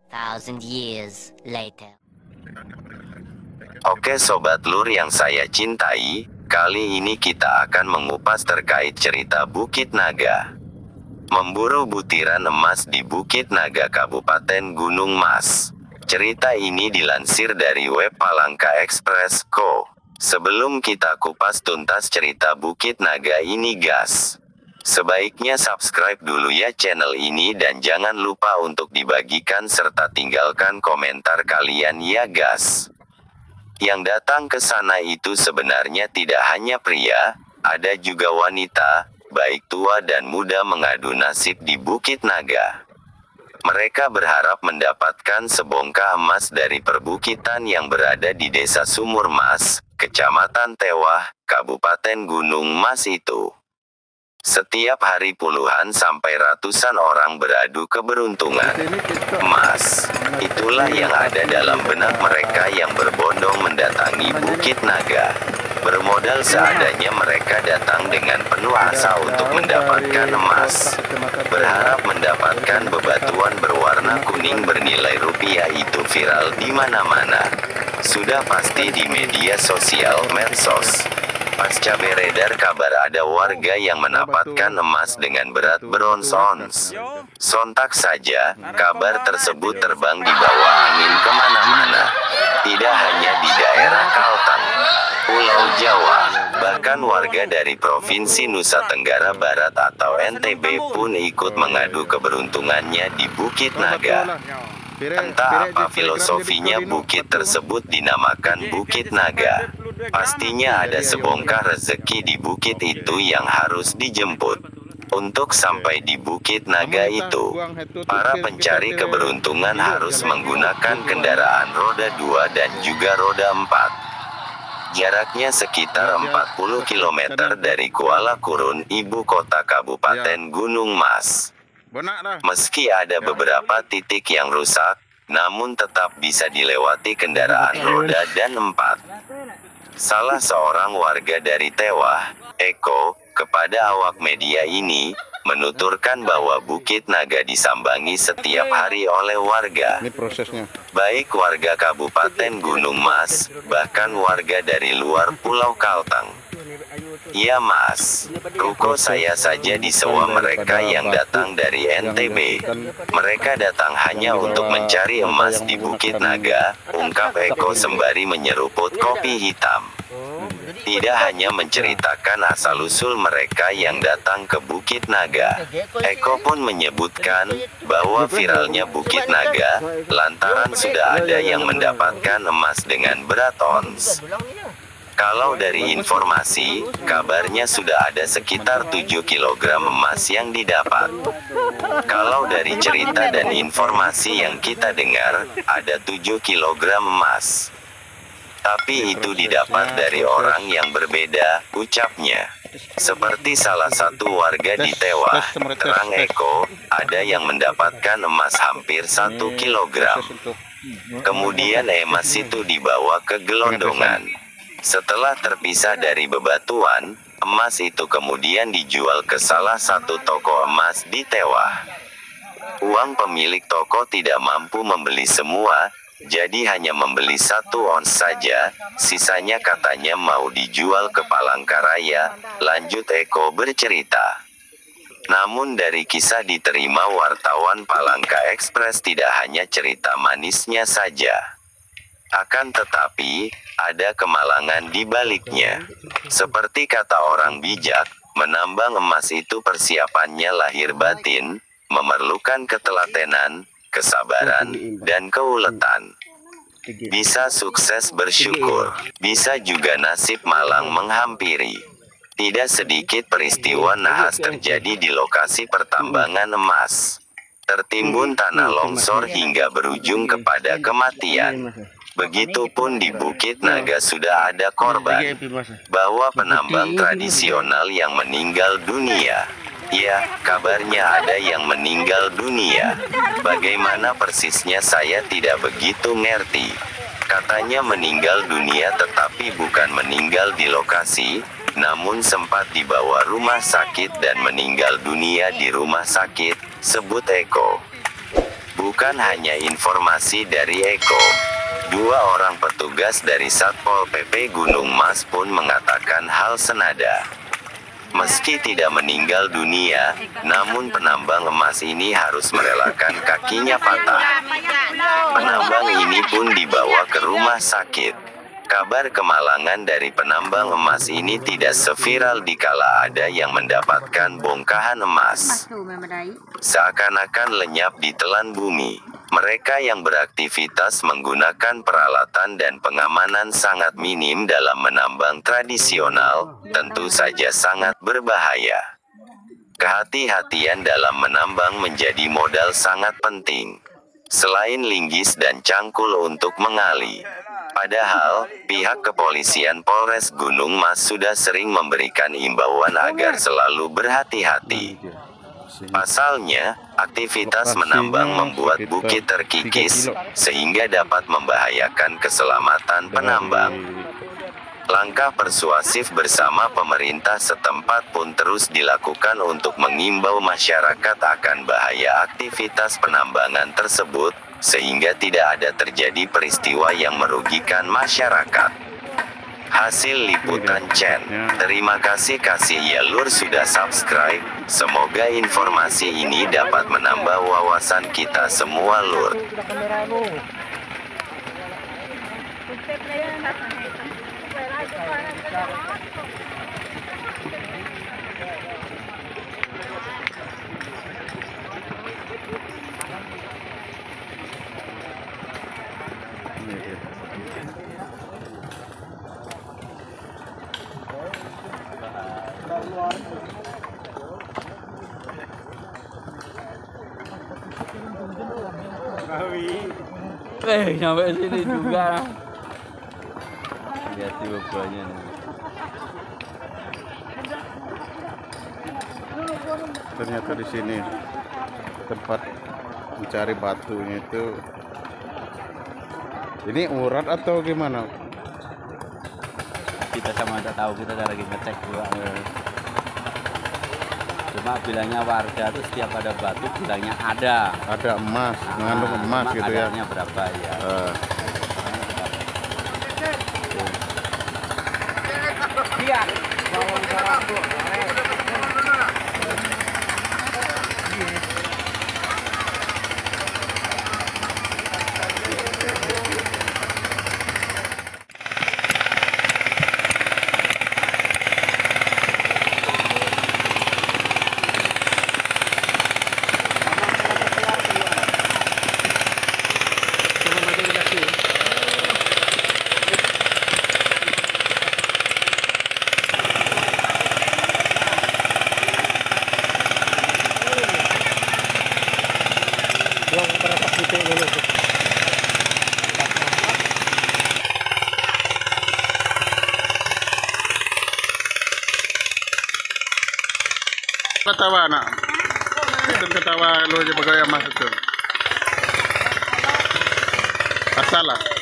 Thousand years later. Oke Sobat Lur yang saya cintai, kali ini kita akan mengupas terkait cerita Bukit Naga. Memburu butiran emas di Bukit Naga Kabupaten Gunung Mas. Cerita ini dilansir dari web Palangka Express Co. Sebelum kita kupas tuntas cerita Bukit Naga ini gas, sebaiknya subscribe dulu ya channel ini dan jangan lupa untuk dibagikan serta tinggalkan komentar kalian ya gas. Yang datang ke sana itu sebenarnya tidak hanya pria, ada juga wanita, baik tua dan muda mengadu nasib di Bukit Naga. Mereka berharap mendapatkan sebongkah emas dari perbukitan yang berada di Desa Sumur Mas, Kecamatan Tewah, Kabupaten Gunung Mas itu. Setiap hari puluhan sampai ratusan orang beradu keberuntungan emas. Itulah yang ada dalam benak mereka yang berbondong mendatangi Bukit Naga. Bermodal seadanya mereka datang dengan penuh asa untuk mendapatkan emas. Berharap mendapatkan bebatuan berwarna kuning bernilai rupiah itu viral di mana-mana. Sudah pasti di media sosial medsos. Pasca beredar kabar ada warga yang mendapatkan emas dengan berat berons-ons. Sontak saja, kabar tersebut terbang di bawah angin kemana-mana. Tidak hanya di daerah Kalteng, Pulau Jawa, bahkan warga dari Provinsi Nusa Tenggara Barat atau NTB pun ikut mengadu keberuntungannya di Bukit Naga. Entah apa filosofinya bukit tersebut dinamakan Bukit Naga. Pastinya ada sebongkah rezeki di bukit itu yang harus dijemput. Untuk sampai di Bukit Naga itu, para pencari keberuntungan harus menggunakan kendaraan roda 2 dan juga roda 4. Jaraknya sekitar 40 km dari Kuala Kurun, ibu kota Kabupaten Gunung Mas. Meski ada beberapa titik yang rusak, namun tetap bisa dilewati kendaraan roda dan 4. Salah seorang warga dari Tewah, Eko, kepada awak media ini, menuturkan bahwa Bukit Naga disambangi setiap hari oleh warga. Ini prosesnya. Baik warga Kabupaten Gunung Mas, bahkan warga dari luar Pulau Kalteng. Iya Mas, ruko saya saja disewa mereka yang datang dari NTB. Mereka datang hanya untuk mencari emas di Bukit Naga, ungkap Eko sembari menyeruput kopi hitam. Tidak hanya menceritakan asal-usul mereka yang datang ke Bukit Naga, Eko pun menyebutkan bahwa viralnya Bukit Naga lantaran sudah ada yang mendapatkan emas dengan berat ons. Kalau dari informasi, kabarnya sudah ada sekitar 7 kg emas yang didapat. Kalau dari cerita dan informasi yang kita dengar, ada 7 kg emas. Tapi itu didapat dari orang yang berbeda, ucapnya. Seperti salah satu warga di Tewah, terang Eko, ada yang mendapatkan emas hampir 1 kg. Kemudian emas itu dibawa ke gelondongan. Setelah terpisah dari bebatuan, emas itu kemudian dijual ke salah satu toko emas di Tewah. Uang pemilik toko tidak mampu membeli semua, jadi hanya membeli 1 ons saja, sisanya katanya mau dijual ke Palangkaraya, lanjut Eko bercerita. Namun dari kisah diterima wartawan Palangka Express tidak hanya cerita manisnya saja. Akan tetapi, ada kemalangan di baliknya. Seperti kata orang bijak, menambang emas itu persiapannya lahir batin, memerlukan ketelatenan, kesabaran, dan keuletan. Bisa sukses bersyukur, bisa juga nasib malang menghampiri. Tidak sedikit peristiwa nahas terjadi di lokasi pertambangan emas. Tertimbun tanah longsor hingga berujung kepada kematian. Begitupun di Bukit Naga sudah ada korban, bahwa penambang tradisional yang meninggal dunia. Ya, kabarnya ada yang meninggal dunia. Bagaimana persisnya saya tidak begitu ngerti. Katanya meninggal dunia tetapi bukan meninggal di lokasi, namun sempat dibawa rumah sakit dan meninggal dunia di rumah sakit, sebut Eko. Bukan hanya informasi dari Eko. 2 orang petugas dari Satpol PP Gunung Mas pun mengatakan hal senada. Meski tidak meninggal dunia, namun penambang emas ini harus merelakan kakinya patah. Penambang ini pun dibawa ke rumah sakit. Kabar kemalangan dari penambang emas ini tidak seviral dikala ada yang mendapatkan bongkahan emas. Seakan-akan lenyap di telan bumi. Mereka yang beraktivitas menggunakan peralatan dan pengamanan sangat minim dalam menambang tradisional, tentu saja sangat berbahaya. Kehati-hatian dalam menambang menjadi modal sangat penting. Selain linggis dan cangkul untuk mengali. Padahal, pihak kepolisian Polres Gunung Mas sudah sering memberikan imbauan agar selalu berhati-hati. Pasalnya, aktivitas menambang membuat bukit terkikis, sehingga dapat membahayakan keselamatan penambang. Langkah persuasif bersama pemerintah setempat pun terus dilakukan untuk mengimbau masyarakat akan bahaya aktivitas penambangan tersebut, sehingga tidak ada terjadi peristiwa yang merugikan masyarakat. Hasil liputan Chen. Terima kasih ya Lur sudah subscribe. Semoga informasi ini dapat menambah wawasan kita semua Lur. Nyampe sini juga. Lihat di bawahnya. Ternyata di sini tempat mencari batunya itu. Ini urat atau gimana? Kita sama tidak tahu, kita lagi ngecek juga. Cuma bilangnya warga tuh setiap ada batu bilangnya ada emas, mengandung emas gitu ya. Kadarnya berapa ya? Iya. Ketawa nak, itu ketawa lu aja pegawai emas itu. Asalah.